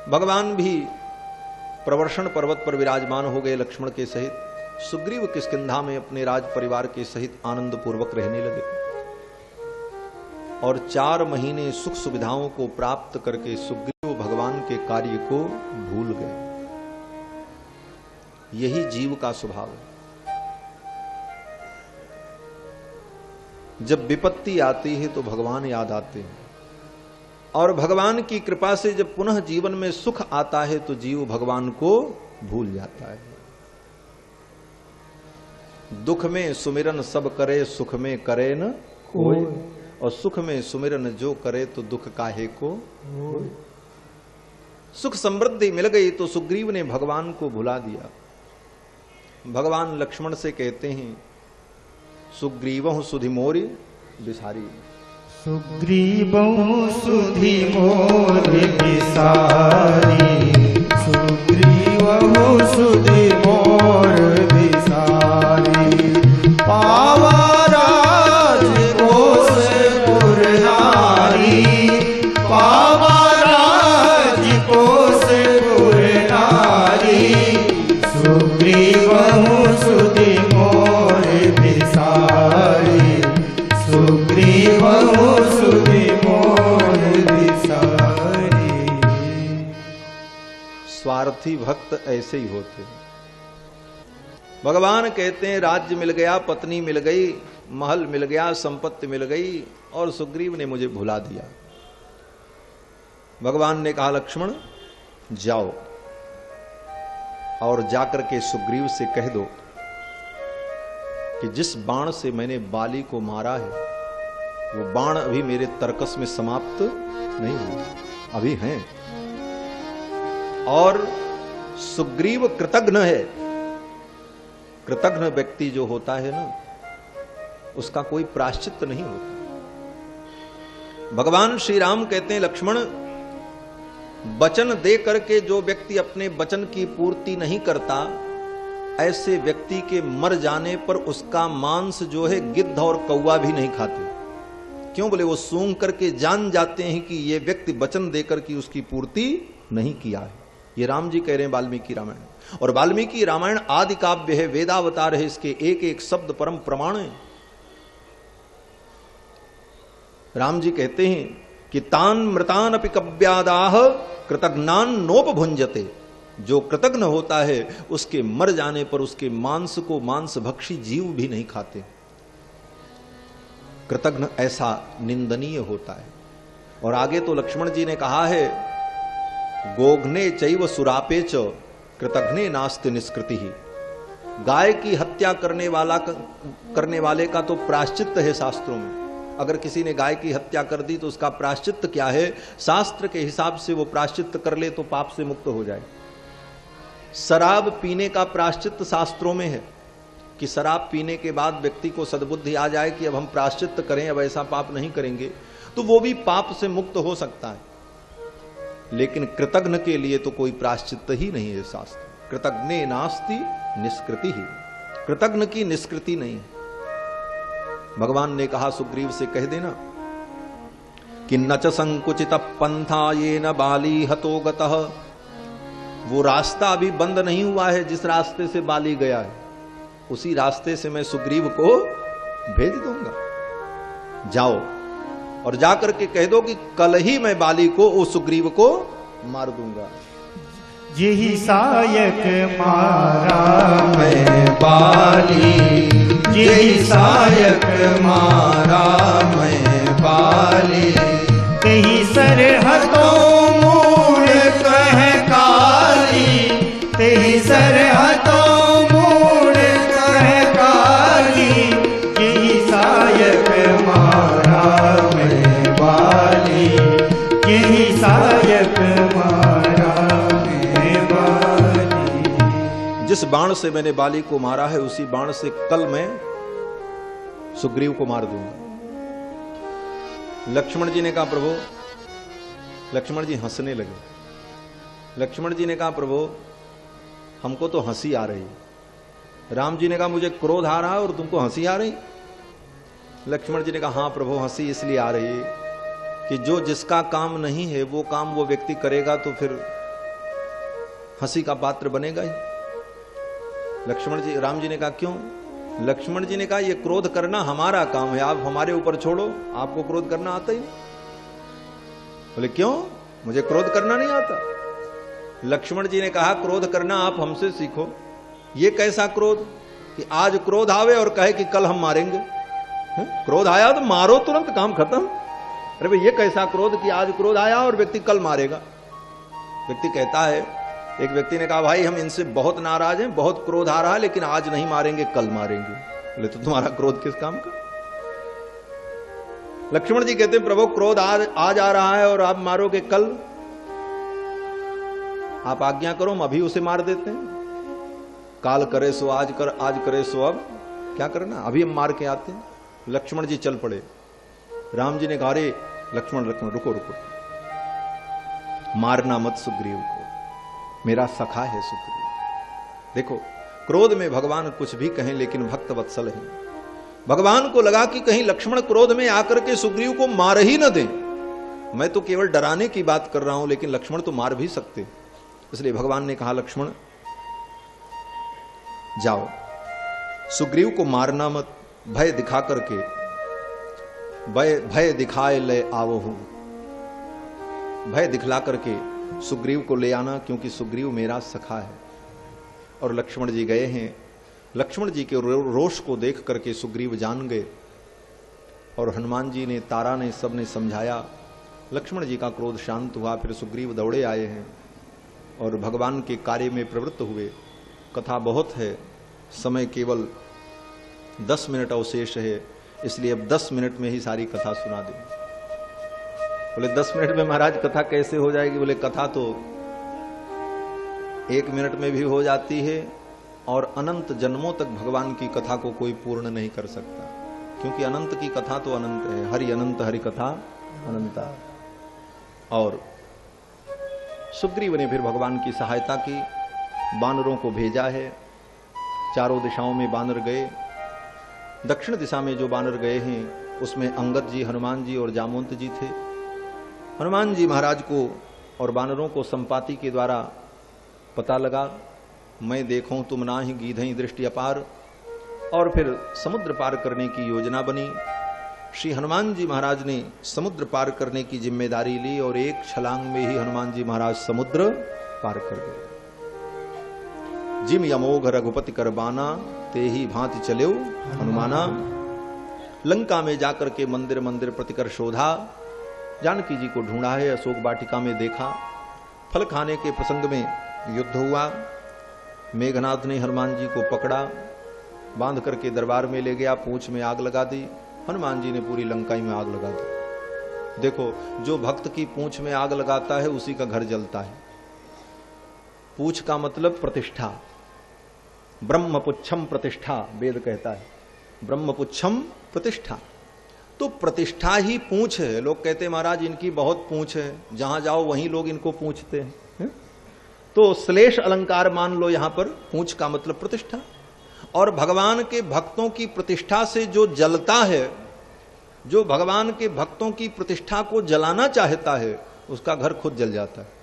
भगवान भी प्रवर्षण पर्वत पर विराजमान हो गए लक्ष्मण के सहित। सुग्रीव किष्किंधा में अपने राज परिवार के सहित आनंद पूर्वक रहने लगे और 4 महीने सुख सुविधाओं को प्राप्त करके सुग्रीव भगवान के कार्य को भूल गए। यही जीव का स्वभाव है। जब विपत्ति आती है तो भगवान याद आते हैं, और भगवान की कृपा से जब पुनः जीवन में सुख आता है तो जीव भगवान को भूल जाता है। दुख में सुमिरन सब करे, सुख में करे न कोई, और सुख में सुमिरन जो करे तो दुख काहे को। सुख समृद्धि मिल गई तो सुग्रीव ने भगवान को भुला दिया। भगवान लक्ष्मण से कहते हैं, सुग्रीवहु सुधि मोरि बिसारी। सुग्रीवहु सुधि मोरि बिसारी, सुग्रीवहु सुधि मोरि बिसारी। पावा राजकोष पुरनारी, पावा राजकोष पुरनारी। सुग्रीवहु सुधि मोरि बिसारी, सुग्रीवहु सुधि मोरि बिसारी। स्वार्थी भक्त ऐसे ही होते हैं। भगवान कहते हैं राज्य मिल गया, पत्नी मिल गई, महल मिल गया, संपत्ति मिल गई, और सुग्रीव ने मुझे भुला दिया। भगवान ने कहा, लक्ष्मण जाओ और जाकर के सुग्रीव से कह दो कि जिस बाण से मैंने बाली को मारा है वो बाण अभी मेरे तर्कस में समाप्त नहीं हुए, अभी हैं। और सुग्रीव कृतघ्न है। कृतघ्न व्यक्ति जो होता है ना, उसका कोई प्रायश्चित नहीं होता। भगवान श्री राम कहते हैं, लक्ष्मण वचन दे करके जो व्यक्ति अपने वचन की पूर्ति नहीं करता, ऐसे व्यक्ति के मर जाने पर उसका मांस जो है गिद्ध और कौवा भी नहीं खाते। क्यों? बोले वो सूंघ करके जान जाते हैं कि ये व्यक्ति वचन देकर की उसकी पूर्ति नहीं किया है। ये राम जी कह रहे हैं वाल्मीकि रामायण। और वाल्मीकि रामायण आदि काव्य है, वेदावतार है, इसके एक एक शब्द परम प्रमाण है। राम जी कहते हैं कि तान मृतान अपि कव्यादाह कृतघ्नान नोपभुंजते। जो कृतघ्न होता है उसके मर जाने पर उसके मांस को मांस भक्षी जीव भी नहीं खाते। कृतघ्न ऐसा निंदनीय होता है। और आगे तो लक्ष्मण जी ने कहा है, गोघ्ने चैव सुरापे च कृतघ्ने नास्ति निष्कृति ही। गाय की हत्या करने वाले का तो प्रायश्चित है शास्त्रों में। अगर किसी ने गाय की हत्या कर दी तो उसका प्रायश्चित क्या है? शास्त्र के हिसाब से वो प्रायश्चित कर ले तो पाप से मुक्त हो जाए। शराब पीने का प्रायश्चित शास्त्रों में है कि शराब पीने के बाद व्यक्ति को सद्बुद्धि आ जाए कि अब हम प्रायश्चित करें, अब ऐसा पाप नहीं करेंगे, तो वो भी पाप से मुक्त हो सकता है। लेकिन कृतघ्न के लिए तो कोई प्रायश्चित ही नहीं है शास्त्र। कृतघ्ने नास्ति निष्कृति ही। कृतघ्न की निष्कृति नहीं है। भगवान ने कहा सुग्रीव से कह देना कि न च संकुचित पंथा ये न बाली हतो गतः। वो रास्ता अभी बंद नहीं हुआ है जिस रास्ते से बाली गया है, उसी रास्ते से मैं सुग्रीव को भेज दूंगा। जाओ और जाकर के कह दो कि कल ही मैं बाली को, उस सुग्रीव को मार दूंगा। यही सायक मारा मैं बाली, यही सायक मारा मैं बाली। कहीं सरहदों मूड़ कह काली, कहीं सरहदों मूड़ कह काली। यही सायक मारा मैं बाली, यही सायक मारा मैं बाली। जिस बाण से मैंने बाली को मारा है उसी बाण से कल मैं सुग्रीव को मार दूंगा। लक्ष्मण जी ने कहा प्रभु, लक्ष्मण जी हंसने लगे। लक्ष्मण जी ने कहा प्रभु हमको तो हंसी आ रही है। राम जी ने कहा मुझे क्रोध आ रहा है और तुमको हंसी आ रही। लक्ष्मण जी ने कहा हाँ प्रभु, हंसी इसलिए आ रही है कि जो जिसका काम नहीं है वो काम वो व्यक्ति करेगा तो फिर हंसी का पात्र बनेगा ही। लक्ष्मण जी, राम जी ने कहा क्यों? लक्ष्मण जी ने कहा ये क्रोध करना हमारा काम है, आप हमारे ऊपर छोड़ो, आपको क्रोध करना आता ही। बोले क्यों? मुझे क्रोध करना नहीं आता। लक्ष्मण जी ने कहा क्रोध करना आप हमसे सीखो। ये कैसा क्रोध कि आज क्रोध आवे और कहे कि कल हम मारेंगे। क्रोध आया तो मारो तुरंत, काम खत्म। अरे भाई ये कैसा क्रोध कि आज क्रोध आया और व्यक्ति कल मारेगा। व्यक्ति कहता है, एक व्यक्ति ने कहा भाई हम इनसे बहुत नाराज हैं, बहुत क्रोध आ रहा है, लेकिन आज नहीं मारेंगे कल मारेंगे। बोले तो तुम्हारा क्रोध किस काम का? लक्ष्मण जी कहते हैं प्रभु क्रोध आज आ रहा है और आप मारोगे कल, आप आज्ञा करो हम अभी उसे मार देते हैं। काल करे सो आज कर, आज करे सो अब, क्या करना, अभी हम मार के आते हैं। लक्ष्मण जी चल पड़े। राम जी ने कहा अरे लक्ष्मण रुको रुको, मारना मत सुग्रीव को, मेरा सखा है सुग्रीव। देखो क्रोध में भगवान कुछ भी कहें लेकिन भक्त वत्सल है। भगवान को लगा कि कहीं लक्ष्मण क्रोध में आकर के सुग्रीव को मार ही न दें। मैं तो केवल डराने की बात कर रहा हूं, लेकिन लक्ष्मण तो मार भी सकते। इसलिए भगवान ने कहा लक्ष्मण जाओ, सुग्रीव को मारना मत, भय दिखा करके भय दिखाए ले आवो हूं, भय दिखला करके सुग्रीव को ले आना, क्योंकि सुग्रीव मेरा सखा है। और लक्ष्मण जी गए हैं। लक्ष्मण जी के रोष को देख करके सुग्रीव जान गए और हनुमान जी ने, तारा ने, सब ने समझाया। लक्ष्मण जी का क्रोध शांत हुआ। फिर सुग्रीव दौड़े आए हैं और भगवान के कार्य में प्रवृत्त हुए। कथा बहुत है, समय केवल 10 मिनट अवशेष है, इसलिए अब 10 मिनट में ही सारी कथा सुना दें। बोले 10 मिनट में महाराज कथा कैसे हो जाएगी? बोले कथा तो 1 मिनट में भी हो जाती है और अनंत जन्मों तक भगवान की कथा को कोई पूर्ण नहीं कर सकता, क्योंकि अनंत की कथा तो अनंत है। हरि अनंत हरि कथा अनंता। और सुग्रीव ने फिर भगवान की सहायता की, बानरों को भेजा है। चारों दिशाओं में बानर गए। दक्षिण दिशा में जो बानर गए हैं उसमें अंगद जी, हनुमान जी और जामवंत जी थे। हनुमान जी महाराज को और बानरों को संपाति के द्वारा पता लगा, मैं देखूं तुम ना ही गीधई दृष्टि अपार। और फिर समुद्र पार करने की योजना बनी। श्री हनुमान जी महाराज ने समुद्र पार करने की जिम्मेदारी ली और एक छलांग में ही हनुमान जी महाराज समुद्र पार कर गए। जिम यमोघ रघुपति कर बाना, ते ही भांति चलेऊ हनुमाना। लंका में जाकर के मंदिर मंदिर प्रतिकर शोधा। जानकी जी को ढूंढा है, अशोक वाटिका में देखा। फल खाने के प्रसंग में युद्ध हुआ। मेघनाथ ने हनुमान जी को पकड़ा, बांध करके दरबार में ले गया, पूंछ में आग लगा दी। हनुमान जी ने पूरी लंका में आग लगा दी। देखो, जो भक्त की पूंछ में आग लगाता है उसी का घर जलता है। पूंछ का मतलब प्रतिष्ठा। ब्रह्मपुच्छम प्रतिष्ठा, वेद कहता है ब्रह्मपुच्छम प्रतिष्ठा। तो प्रतिष्ठा ही पूंछ है। लोग कहते हैं महाराज इनकी बहुत पूंछ है, जहां जाओ वहीं लोग इनको पूछते हैं। तो श्लेष अलंकार मान लो, यहां पर पूंछ का मतलब प्रतिष्ठा। और भगवान के भक्तों की प्रतिष्ठा से जो जलता है, जो भगवान के भक्तों की प्रतिष्ठा को जलाना चाहता है, उसका घर खुद जल जाता है।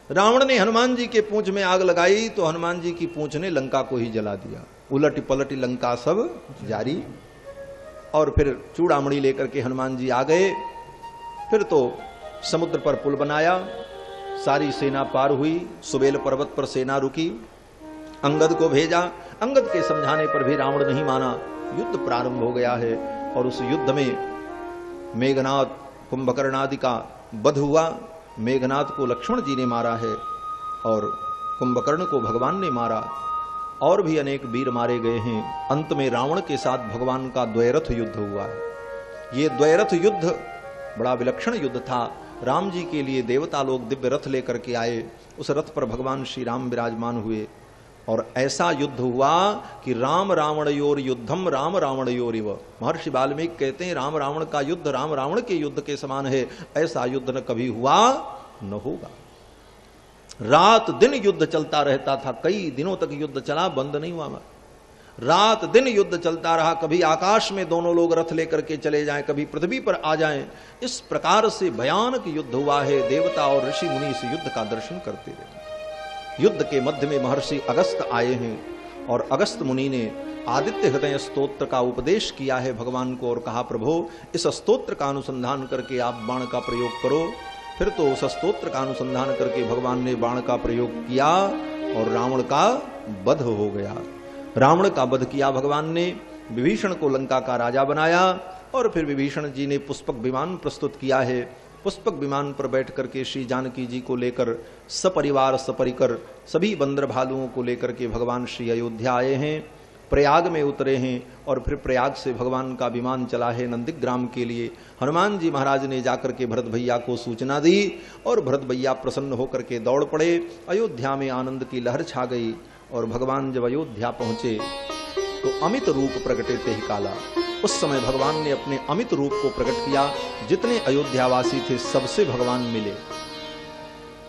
रावण ने हनुमान जी के पूंछ में आग लगाई तो हनुमान जी की पूंछ ने लंका को ही जला दिया। उलटी पलटी लंका सब जारी। और फिर चूड़ामणि लेकर के हनुमान जी आ गए। फिर तो समुद्र पर पुल बनाया, सारी सेना पार हुई। सुबेल पर्वत पर सेना रुकी। अंगद को भेजा। अंगद के समझाने पर भी रावण नहीं माना। युद्ध प्रारंभ हो गया है और उस युद्ध में मेघनाथ, कुंभकर्ण आदि का वध हुआ। मेघनाथ को लक्ष्मण जी ने मारा है और कुंभकर्ण को भगवान ने मारा। और भी अनेक वीर मारे गए हैं। अंत में रावण के साथ भगवान का द्वैरथ युद्ध हुआ है। ये द्वैरथ युद्ध बड़ा विलक्षण युद्ध था। राम जी के लिए देवता लोग दिव्य रथ लेकर के आए। उस रथ पर भगवान श्री राम विराजमान हुए और ऐसा युद्ध हुआ कि राम रावणयोर युद्धम राम रावणयोरिव। महर्षि वाल्मीकि कहते हैं राम रावण का युद्ध राम रावण के युद्ध के समान है। ऐसा युद्ध न कभी हुआ न होगा। रात दिन युद्ध चलता रहता था। कई दिनों तक युद्ध चला, बंद नहीं हुआ। रात दिन युद्ध चलता रहा। कभी आकाश में दोनों लोग रथ लेकर के चले जाएं, कभी पृथ्वी पर आ जाएं। इस प्रकार से भयानक युद्ध हुआ है। देवता और ऋषि मुनि इस युद्ध का दर्शन करते रहे। युद्ध के मध्य में महर्षि अगस्त आए हैं और अगस्त मुनि ने आदित्य हृदय स्तोत्र का उपदेश किया है भगवान को और कहा प्रभु इस स्तोत्र का अनुसंधान करके आप बाण का प्रयोग करो। फिर तो उस स्तोत्र का अनुसंधान करके भगवान ने बाण का प्रयोग किया और रावण का वध हो गया। रावण का वध किया भगवान ने, विभीषण को लंका का राजा बनाया और फिर विभीषण जी ने पुष्पक विमान प्रस्तुत किया है। पुष्पक विमान पर बैठ करके श्री जानकी जी को लेकर सपरिवार सपरिकर सभी बंदर भालुओं को लेकर के भगवान श्री अयोध्या आए हैं, प्रयाग में उतरे हैं और फिर प्रयाग से भगवान का विमान चला है नंदीग्राम के लिए। हनुमान जी महाराज ने जाकर के भरत भैया को सूचना दी और भरत भैया प्रसन्न होकर के दौड़ पड़े। अयोध्या में आनंद की लहर छा गई और भगवान जब अयोध्या पहुंचे तो अमित रूप प्रकटे ते ही काला। उस समय भगवान ने अपने अमित रूप को प्रकट किया। जितने अयोध्यावासी थे सबसे भगवान मिले,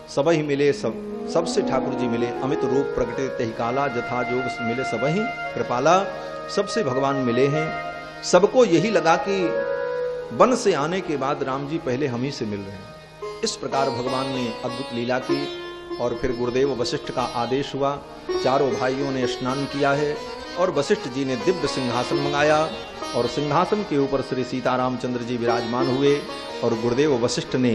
सब ही मिले, सबसे ठाकुर जी मिले। अमित रूप प्रकटे ते ही काला, जथा जोग मिले सब ही कृपाला। सबसे भगवान मिले हैं। सबको यही लगा कि वन से आने के बाद राम जी पहले हम ही से मिल रहे हैं। इस प्रकार भगवान ने अद्भुत लीला की और फिर गुरुदेव वशिष्ठ का आदेश हुआ। चारों भाइयों ने स्नान किया है और वशिष्ठ जी ने दिव्य सिंहासन मंगाया और सिंहासन के ऊपर श्री सीतारामचंद्र जी विराजमान हुए और गुरुदेव वशिष्ठ ने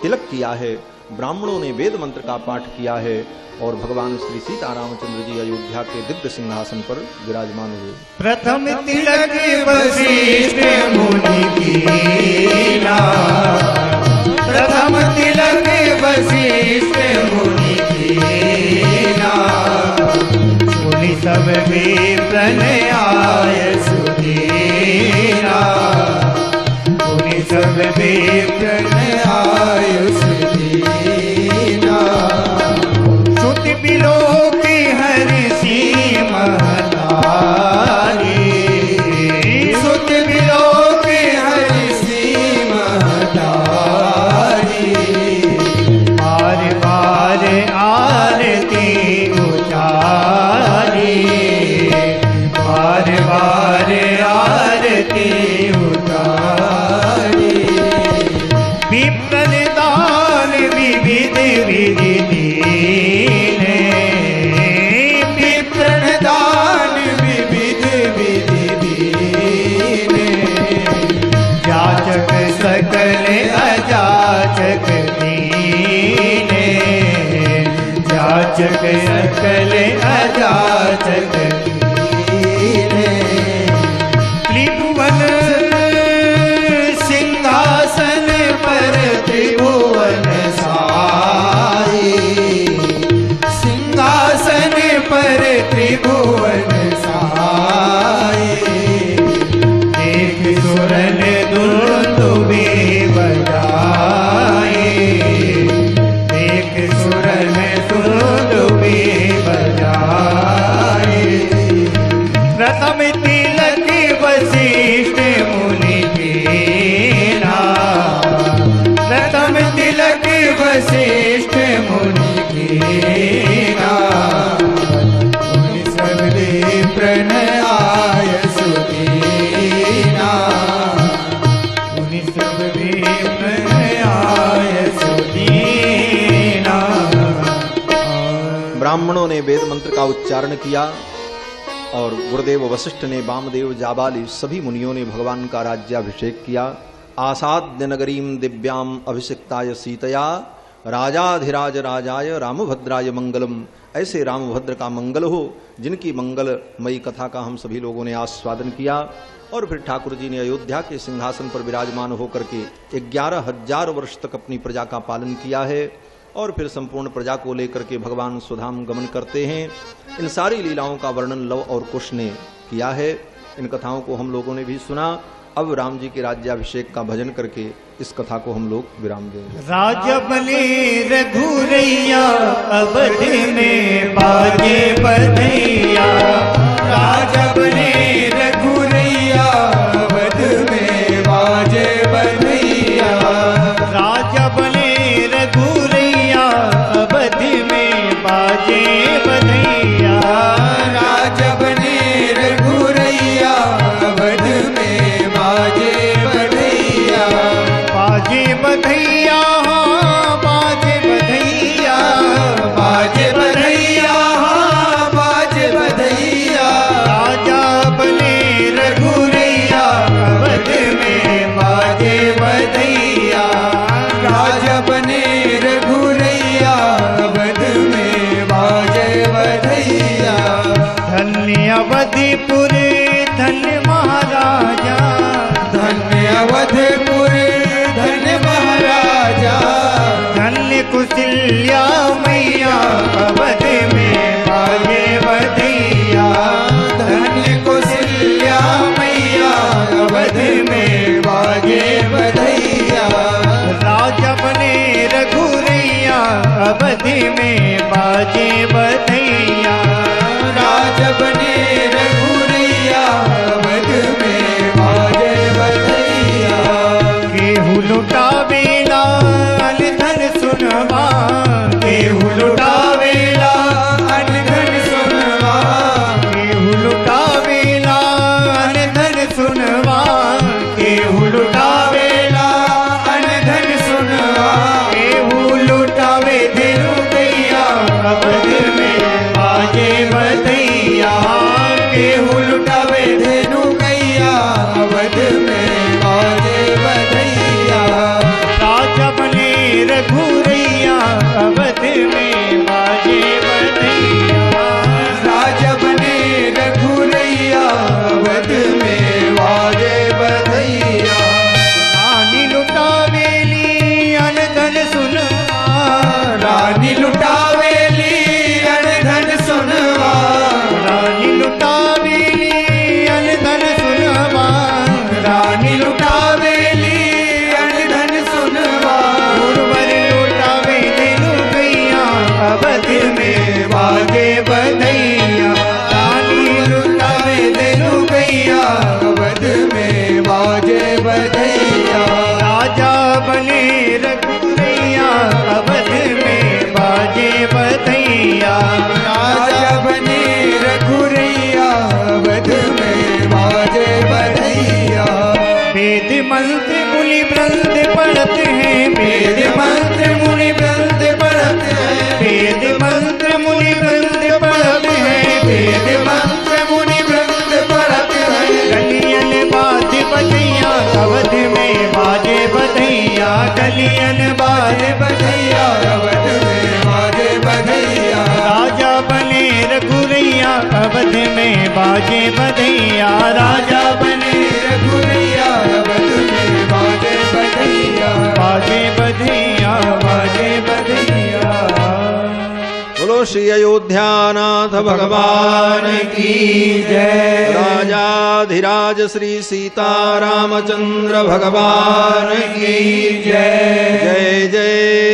तिलक किया है। ब्राह्मणों ने वेद मंत्र का पाठ किया है और भगवान श्री सीतारामचंद्र जी अयोध्या के दिव्य सिंहासन पर विराजमान हुए। प्रथम तिलक वशिष्ठ मुनि कीना, प्रथम तिलक वशिष्ठ मुनि कीना, सुनि सब विप्रन आय सुदीना, सुनि सब विप्रन आय सुदीना, श्रुति बिलोक हर्षि महतारी, श्रुति बिलोक हर्षि महतारी, बार बार आरती उतारी, बार बार आरती उतारी, विप्रन दान विविध विधि दीने, विप्रन दान विविध विधि दीने, जाचक सकल अजाचक दीने, जाचक सकल अजाचक दीने, त्रिभुवन सिंहासन पर त्रिभुवन साई, सिंहासन पर त्रिभुवन साई, एक सुरन दुर्दुभि बजाए, एक सुरन दुर्दुभि बजाए, प्रथम तिलक वशिष्ठ मुनि कीना, प्रथम तिलक वशिष्ठ मुनि कीना, मुनि सब विप्रन आय सुदीना, मुनि सब विप्रन आय सुदीना। ब्राह्मणों ने वेद मंत्र का उच्चारण किया और गुरुदेव वशिष्ठ ने, वामदेव, जाबाली सभी मुनियों ने भगवान का राज्याभिषेक किया। आसाद्य नगरीम दिव्याम अभिषिक्ताय सीतया, राजाधिराज राजाय रामभद्राय मंगलम। ऐसे रामभद्र का मंगल हो, जिनकी मंगलमयी कथा का हम सभी लोगों ने आस्वादन किया। और फिर ठाकुर जी ने अयोध्या के सिंहासन पर विराजमान होकर के 11,000 वर्ष तक अपनी प्रजा का पालन किया है और फिर संपूर्ण प्रजा को लेकर के भगवान सुधाम गमन करते हैं। इन सारी लीलाओं का वर्णन लव और कुश ने किया है। इन कथाओं को हम लोगों ने भी सुना। अब राम जी के राज्याभिषेक का भजन करके इस कथा को हम लोग विराम देंगे। राजा बने रघुरैया, अवध में बाजे बधैया, राजा बने रघुरैया, अवध में बाजे बधैया, राजा बने रघुरैया, अवध में बाजे बधैया, राजा बने रघुरैया, अवध में बाजे बधैया, बाजे बधैया, हाँ बाजे बधैया, बाजे बधैया। कौशल्या मैया अवध में बाजे बधैया। धन्य कौशल्या मैया अवध में बाजे बधैया। राजा बने रघुरैया अवध में बाजे बधैया। राजा बने रघुरैया अवध में बाजे बधैया। केहू लुटावेला अनधन सुनवा। केहू लुटावेला अनधन सुनवा। केहू लुटावेला अनधन सुनवा। केहू लुटावेला अनधन सुनवा। केहू लुटावे धेनु गैया अवध में बाजे बधैया। केहू लुटावे धेनु गैया अवध में बाजे बधैया। राजा बने रघुरैया अवध में बाजे बधैया। राजा बने रघुरैया अवध में बाजे बधैया। रानी लुटावेली अनधन सुनवा। रानी लुटावेली अनधन सुनवा। रानी लुटावेली अनधन सुनवा। रानी लुटावेली अनधन सुनवा। गुरुवर लुटावे धेनु गैया अवध में बाजे बधैया। रानी लुटावे धेनु गैया अवध में बाजे बधैया। राजा बने रघुरैया अवध में बाजे बधैया। राजा बने रघुरैया अवध में बाजे बधैया। वेद मंत्र मुनि वृंद पढ़ते हैं। वेद मंत्र मुनि वृंद पढ़ते हैं। वेद मंत्र मुनि वृंद पढ़ते हैं। वेद मंत्र मुनि वृंद पढ़ते हैं। कलियन बाजे बधैया अवध में बाजे बधैया। कलियन बाजे बधैया अवध में बाजे बधैया। राजा बने रघुरैया अवध में बाजे बधैया। राजा बने रघुरैया अवध में बाजे बधैया। बाजे बधैया बाजे बधैया। बोलो श्री अयोध्यानाथ भगवान की जय। राजाधिराज श्री सीतारामचंद्र भगवान की जय। जय जय